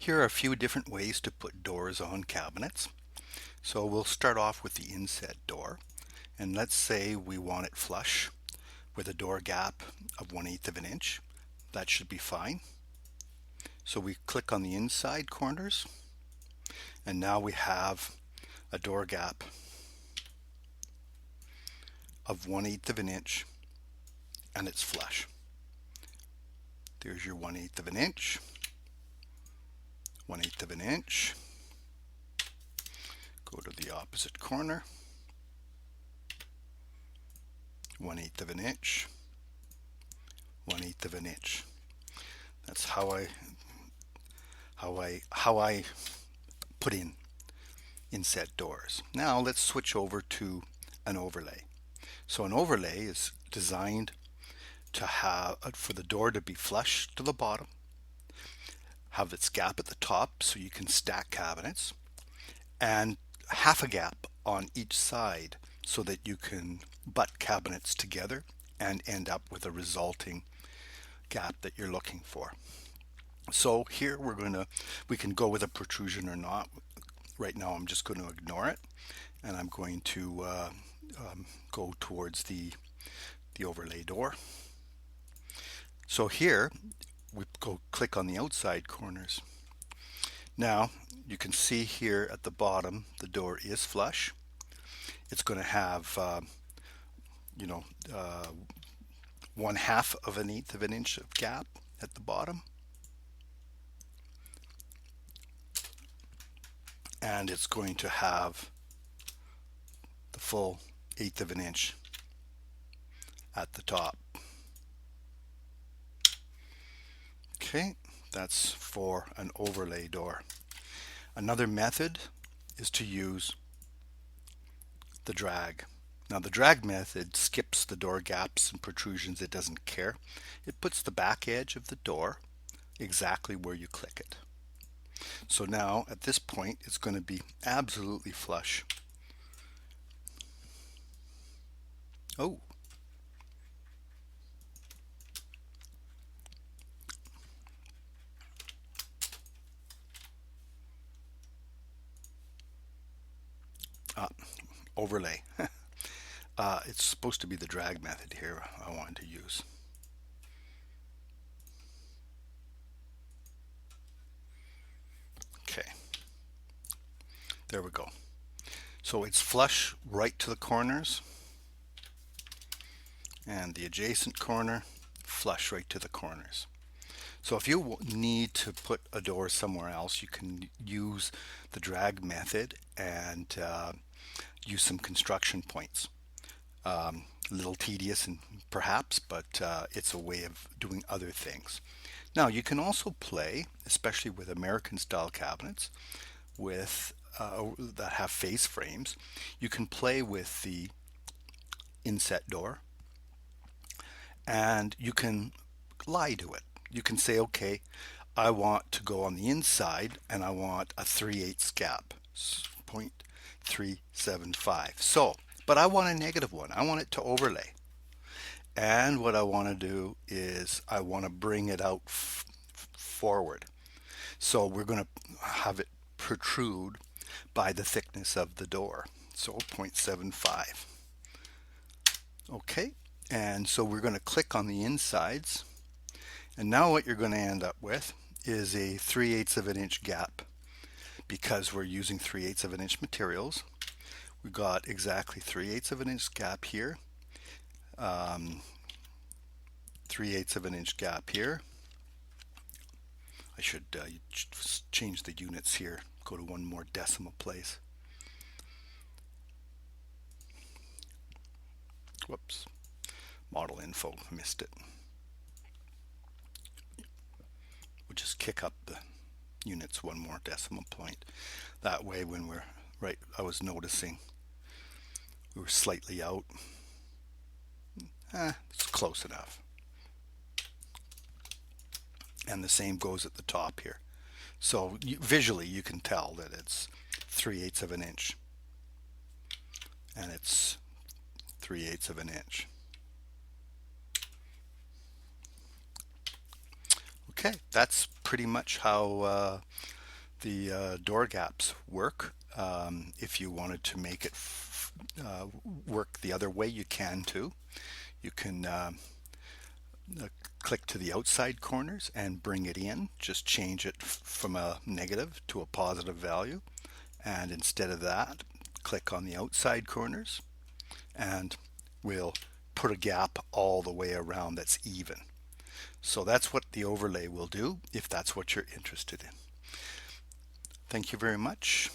Here are a few different ways to put doors on cabinets. So we'll start off with the inset door, and let's say we want it flush with a door gap of 1/8 of an inch. That should be fine. So we click on the inside corners, and now we have a door gap of 1/8 of an inch, and it's flush. There's your 1/8 of an inch, 1/8 of an inch. Go to the opposite corner, 1/8 of an inch, 1/8 of an inch. That's how I put in inset doors. Now let's switch over to an overlay. So an overlay is designed to have for the door to be flush to the bottom, have its gap at the top so you can stack cabinets, and half a gap on each side so that you can butt cabinets together and end up with a resulting gap that you're looking for. So here we can go with a protrusion or not. Right now I'm just going to ignore it, and I'm going to go towards the overlay door. So here we go click on the outside corners. Now you can see here at the bottom the door is flush. It's going to have 1/2 of an eighth of an inch of gap at the bottom, and it's going to have the full 1/8 of an inch at the top. Okay, that's for an overlay door. Another method is to use the drag. Now the drag method skips the door gaps and protrusions. It doesn't care. It puts the back edge of the door exactly where you click it. So now at this point it's going to be absolutely flush. Oh, overlay. It's supposed to be the drag method here I wanted to use. Okay, there we go. So it's flush right to the corners, and the adjacent corner flush right to the corners. So if you need to put a door somewhere else, you can use the drag method and use some construction points. A little tedious and perhaps, but it's a way of doing other things. Now you can also play, especially with American style cabinets with that have face frames. You can play with the inset door, and you can lie to it. You can say, okay, I want to go on the inside and I want a 3/8 gap, 0.375. So, but I want a negative one. I want it to overlay. And what I want to do is I want to bring it out forward. So we're going to have it protrude by the thickness of the door. So 0.75. Okay, and so we're going to click on the insides, and now what you're going to end up with is a 3/8 of an inch gap. Because we're using 3/8 of an inch materials, we got exactly 3/8 of an inch gap here, 3/8 of an inch gap here. I should change the units here, go to one more decimal place. Whoops, model info, missed it. We'll just kick up the units one more decimal point. That way when we're right, I was noticing we were slightly out. It's close enough. And the same goes at the top here. So visually you can tell that it's 3/8 of an inch, and it's 3/8 of an inch. Okay, that's pretty much how the door gaps work. If you wanted to make it work the other way, you can too. You can uh, click to the outside corners and bring it in. Just change it from a negative to a positive value. And instead of that, click on the outside corners and we'll put a gap all the way around that's even. So that's what the overlay will do if that's what you're interested in. Thank you very much.